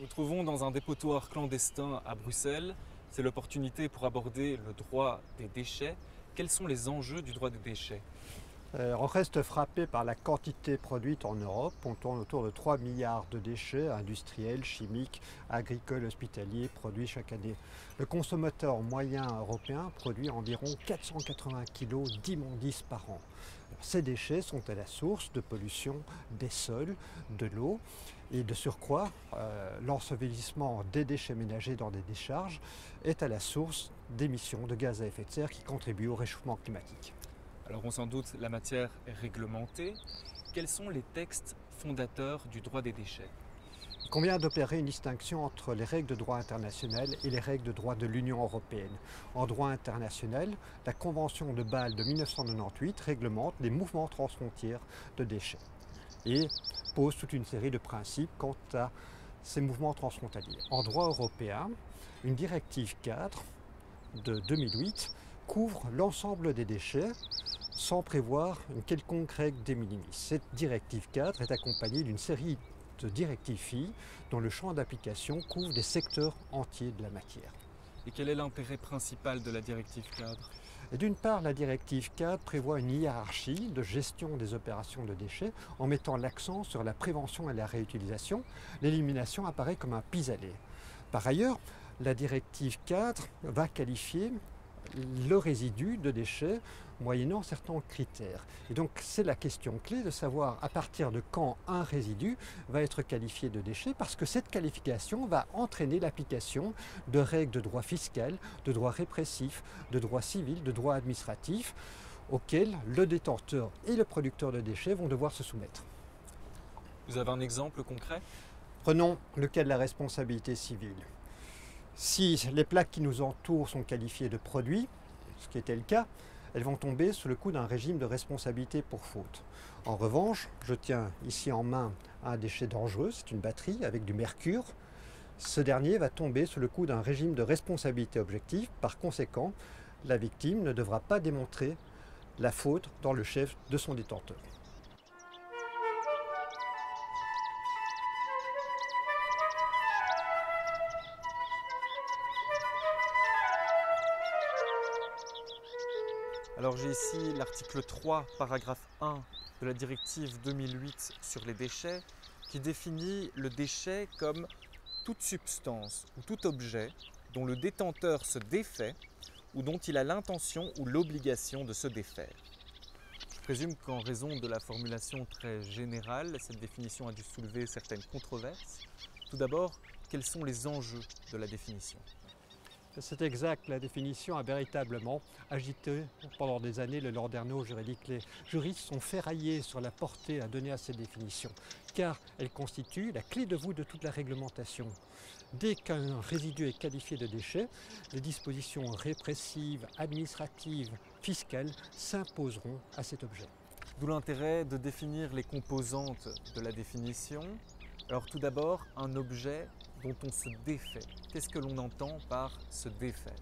nous trouvons dans un dépotoir clandestin à Bruxelles. C'est l'opportunité pour aborder le droit des déchets. Quels sont les enjeux du droit des déchets? On reste frappé par la quantité produite en Europe. On tourne autour de 3 milliards de déchets industriels, chimiques, agricoles, hospitaliers produits chaque année. Le consommateur moyen européen produit environ 480 kg d'immondices par an. Ces déchets sont à la source de pollution des sols, de l'eau et de surcroît, l'ensevelissement des déchets ménagers dans des décharges est à la source d'émissions de gaz à effet de serre qui contribuent au réchauffement climatique. Alors on s'en doute, la matière est réglementée. Quels sont les textes fondateurs du droit des déchets? Il convient d'opérer une distinction entre les règles de droit international et les règles de droit de l'Union européenne. En droit international, la Convention de Bâle de 1998 réglemente les mouvements transfrontières de déchets et pose toute une série de principes quant à ces mouvements transfrontaliers. En droit européen, une directive cadre de 2008 couvre l'ensemble des déchets sans prévoir une quelconque règle de minimis. Cette directive cadre est accompagnée d'une série de directives filles dont le champ d'application couvre des secteurs entiers de la matière. Et quel est l'intérêt principal de la directive cadre? D'une part, la directive cadre prévoit une hiérarchie de gestion des opérations de déchets en mettant l'accent sur la prévention et la réutilisation. L'élimination apparaît comme un pis-aller. Par ailleurs, la directive cadre va qualifier le résidu de déchets moyennant certains critères. Et donc c'est la question clé de savoir à partir de quand un résidu va être qualifié de déchet, parce que cette qualification va entraîner l'application de règles de droit fiscal, de droit répressif, de droit civil, de droit administratif, auxquels le détenteur et le producteur de déchets vont devoir se soumettre. Vous avez un exemple concret? Prenons le cas de la responsabilité civile. Si les plaques qui nous entourent sont qualifiées de produits, ce qui était le cas, elles vont tomber sous le coup d'un régime de responsabilité pour faute. En revanche, je tiens ici en main un déchet dangereux, c'est une batterie avec du mercure. Ce dernier va tomber sous le coup d'un régime de responsabilité objective. Par conséquent, la victime ne devra pas démontrer la faute dans le chef de son détenteur. Alors j'ai ici l'article 3, paragraphe 1 de la directive 2008 sur les déchets qui définit le déchet comme toute substance ou tout objet dont le détenteur se défait ou dont il a l'intention ou l'obligation de se défaire. Je présume qu'en raison de la formulation très générale, cette définition a dû soulever certaines controverses. Tout d'abord, quels sont les enjeux de la définition? C'est exact, la définition a véritablement agité pendant des années le landerneau juridique. Les juristes sont ferraillés sur la portée à donner à ces définitions, car elles constituent la clé de voûte de toute la réglementation. Dès qu'un résidu est qualifié de déchet, les dispositions répressives, administratives, fiscales s'imposeront à cet objet. D'où l'intérêt de définir les composantes de la définition. Alors tout d'abord, un objet dont on se défait. Qu'est-ce que l'on entend par se défaire?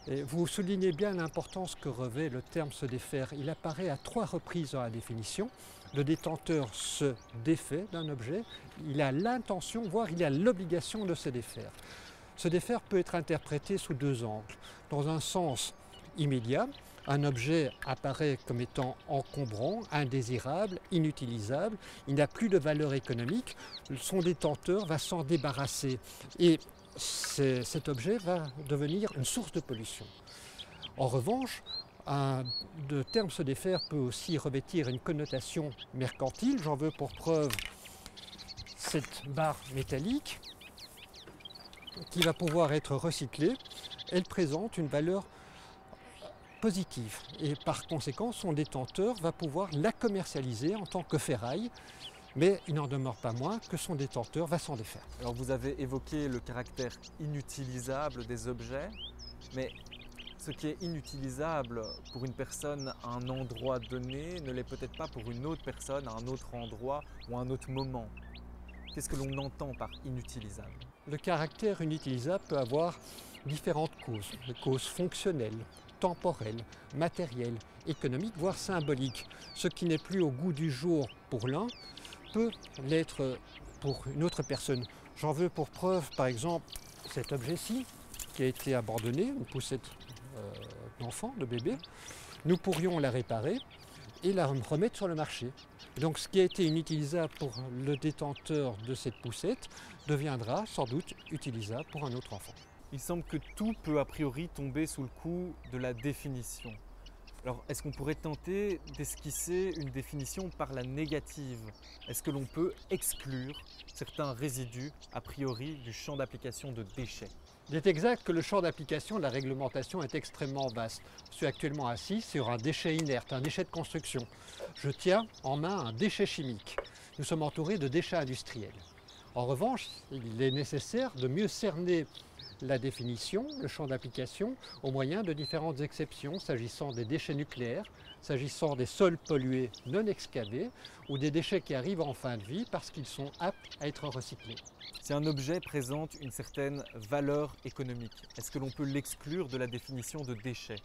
Et vous soulignez bien l'importance que revêt le terme se défaire. Il apparaît à 3 reprises dans la définition. Le détenteur se défait d'un objet, il a l'intention, voire il a l'obligation de se défaire. Se défaire peut être interprété sous 2 angles. Dans un sens immédiat, un objet apparaît comme étant encombrant, indésirable, inutilisable, il n'a plus de valeur économique, son détenteur va s'en débarrasser et cet objet va devenir une source de pollution. En revanche, le terme se défaire peut aussi revêtir une connotation mercantile. J'en veux pour preuve cette barre métallique qui va pouvoir être recyclée. Elle présente une valeur positive et par conséquent son détenteur va pouvoir la commercialiser en tant que ferraille, mais il n'en demeure pas moins que son détenteur va s'en défaire. Alors vous avez évoqué le caractère inutilisable des objets, mais ce qui est inutilisable pour une personne à un endroit donné ne l'est peut-être pas pour une autre personne à un autre endroit ou à un autre moment. Qu'est-ce que l'on entend par inutilisable? Le caractère inutilisable peut avoir différentes causes, des causes fonctionnelles, temporelles, matérielles, économiques, voire symboliques. Ce qui n'est plus au goût du jour pour l'un peut l'être pour une autre personne. J'en veux pour preuve, par exemple, cet objet-ci qui a été abandonné, une poussette d'enfant, de bébé. Nous pourrions la réparer et la remettre sur le marché. Et donc ce qui a été inutilisable pour le détenteur de cette poussette deviendra sans doute utilisable pour un autre enfant. Il semble que tout peut a priori tomber sous le coup de la définition. Alors, est-ce qu'on pourrait tenter d'esquisser une définition par la négative? Est-ce que l'on peut exclure certains résidus a priori du champ d'application de déchets? Il est exact que le champ d'application de la réglementation est extrêmement vaste. Je suis actuellement assis sur un déchet inerte, un déchet de construction. Je tiens en main un déchet chimique. Nous sommes entourés de déchets industriels. En revanche, il est nécessaire de mieux cerner la définition, le champ d'application, au moyen de différentes exceptions s'agissant des déchets nucléaires, s'agissant des sols pollués non excavés ou des déchets qui arrivent en fin de vie parce qu'ils sont aptes à être recyclés. Si un objet présente une certaine valeur économique, est-ce que l'on peut l'exclure de la définition de déchet?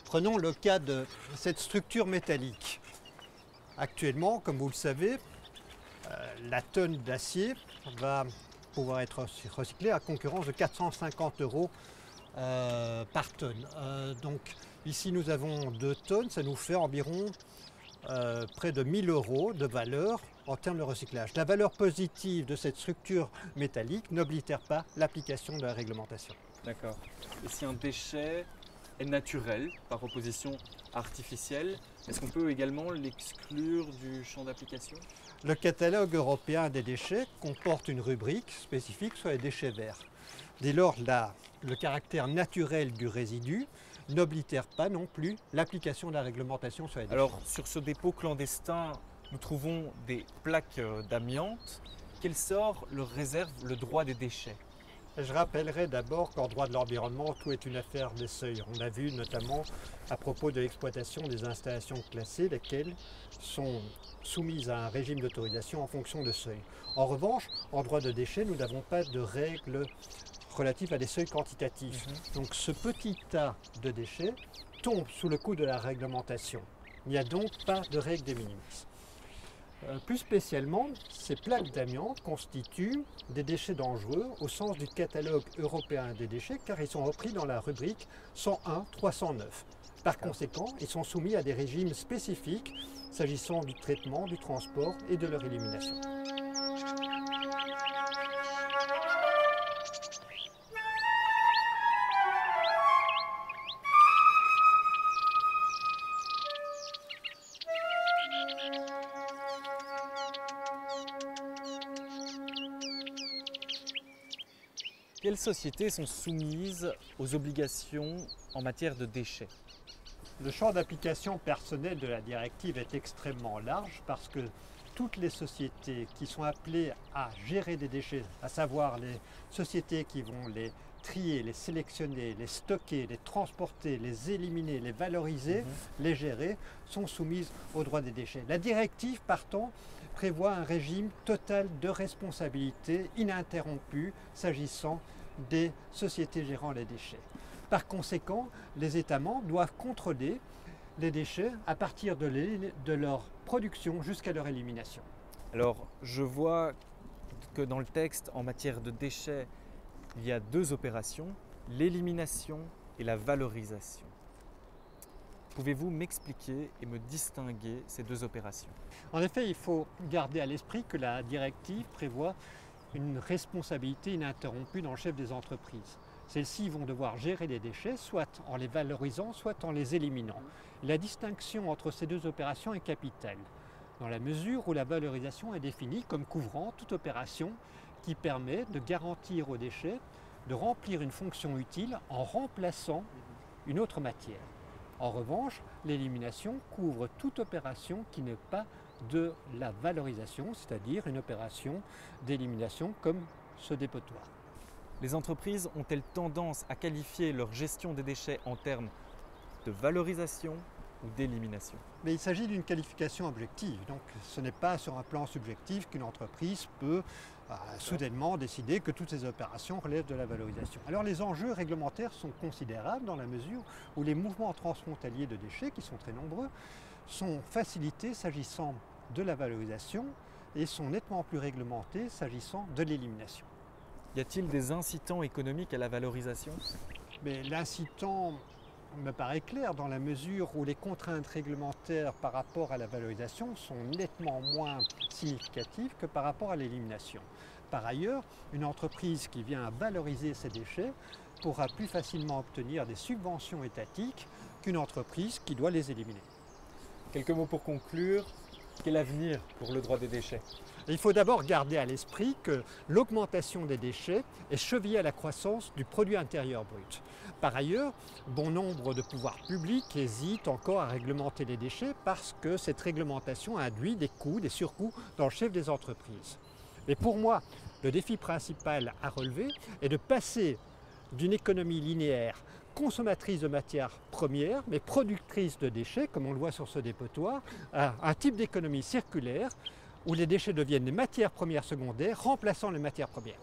Prenons le cas de cette structure métallique. Actuellement, comme vous le savez, la tonne d'acier va pouvoir être recyclée à concurrence de 450 € par tonne. Donc ici nous avons 2 tonnes, ça nous fait environ près de 1000 € de valeur en termes de recyclage. La valeur positive de cette structure métallique n'oblitère pas l'application de la réglementation. D'accord. Et si un déchet est naturel par opposition artificielle, est-ce qu'on peut également l'exclure du champ d'application? Le catalogue européen des déchets comporte une rubrique spécifique sur les déchets verts. Dès lors, le caractère naturel du résidu n'oblitère pas non plus l'application de la réglementation sur les déchets. Alors, sur ce dépôt clandestin, nous trouvons des plaques d'amiante. Quel sort leur réserve le droit des déchets? Je rappellerai d'abord qu'en droit de l'environnement, tout est une affaire des seuils. On a vu notamment à propos de l'exploitation des installations classées, lesquelles sont soumises à un régime d'autorisation en fonction de seuils. En revanche, en droit de déchets, nous n'avons pas de règles relatives à des seuils quantitatifs. Donc ce petit tas de déchets tombe sous le coup de la réglementation. Il n'y a donc pas de règle des minimis. Plus spécialement, ces plaques d'amiante constituent des déchets dangereux au sens du catalogue européen des déchets car ils sont repris dans la rubrique 101-309. Par conséquent, ils sont soumis à des régimes spécifiques s'agissant du traitement, du transport et de leur élimination. Quelles sociétés sont soumises aux obligations en matière de déchets? Le champ d'application personnel de la directive est extrêmement large parce que toutes les sociétés qui sont appelées à gérer des déchets, à savoir les sociétés qui vont les trier, les sélectionner, les stocker, les transporter, les éliminer, les valoriser, les gérer, sont soumises au droit des déchets. La directive, partant, prévoit un régime total de responsabilité ininterrompu s'agissant des sociétés gérant les déchets. Par conséquent, les États membres doivent contrôler les déchets à partir de leur production jusqu'à leur élimination. Alors, je vois que dans le texte, en matière de déchets, il y a 2 opérations, l'élimination et la valorisation. Pouvez-vous m'expliquer et me distinguer ces 2 opérations? En effet, il faut garder à l'esprit que la directive prévoit une responsabilité ininterrompue dans le chef des entreprises. Celles-ci vont devoir gérer les déchets, soit en les valorisant, soit en les éliminant. La distinction entre ces 2 opérations est capitale, dans la mesure où la valorisation est définie comme couvrant toute opération qui permet de garantir aux déchets de remplir une fonction utile en remplaçant une autre matière. En revanche, l'élimination couvre toute opération qui n'est pas de la valorisation, c'est-à-dire une opération d'élimination comme ce dépotoir. Les entreprises ont-elles tendance à qualifier leur gestion des déchets en termes de valorisation ou d'élimination? Mais il s'agit d'une qualification objective, donc ce n'est pas sur un plan subjectif qu'une entreprise peut soudainement décider que toutes ces opérations relèvent de la valorisation. Alors les enjeux réglementaires sont considérables dans la mesure où les mouvements transfrontaliers de déchets, qui sont très nombreux, sont facilités s'agissant de la valorisation et sont nettement plus réglementés s'agissant de l'élimination. Y a-t-il des incitants économiques à la valorisation? Mais l'incitant me paraît clair dans la mesure où les contraintes réglementaires par rapport à la valorisation sont nettement moins significatives que par rapport à l'élimination. Par ailleurs, une entreprise qui vient à valoriser ses déchets pourra plus facilement obtenir des subventions étatiques qu'une entreprise qui doit les éliminer. Quelques mots pour conclure. Quel avenir pour le droit des déchets? Il faut d'abord garder à l'esprit que l'augmentation des déchets est chevillée à la croissance du produit intérieur brut. Par ailleurs, bon nombre de pouvoirs publics hésitent encore à réglementer les déchets parce que cette réglementation induit des coûts, des surcoûts dans le chef des entreprises. Mais pour moi, le défi principal à relever est de passer d'une économie linéaire consommatrice de matières premières, mais productrice de déchets, comme on le voit sur ce dépotoir, à un type d'économie circulaire où les déchets deviennent des matières premières secondaires, remplaçant les matières premières.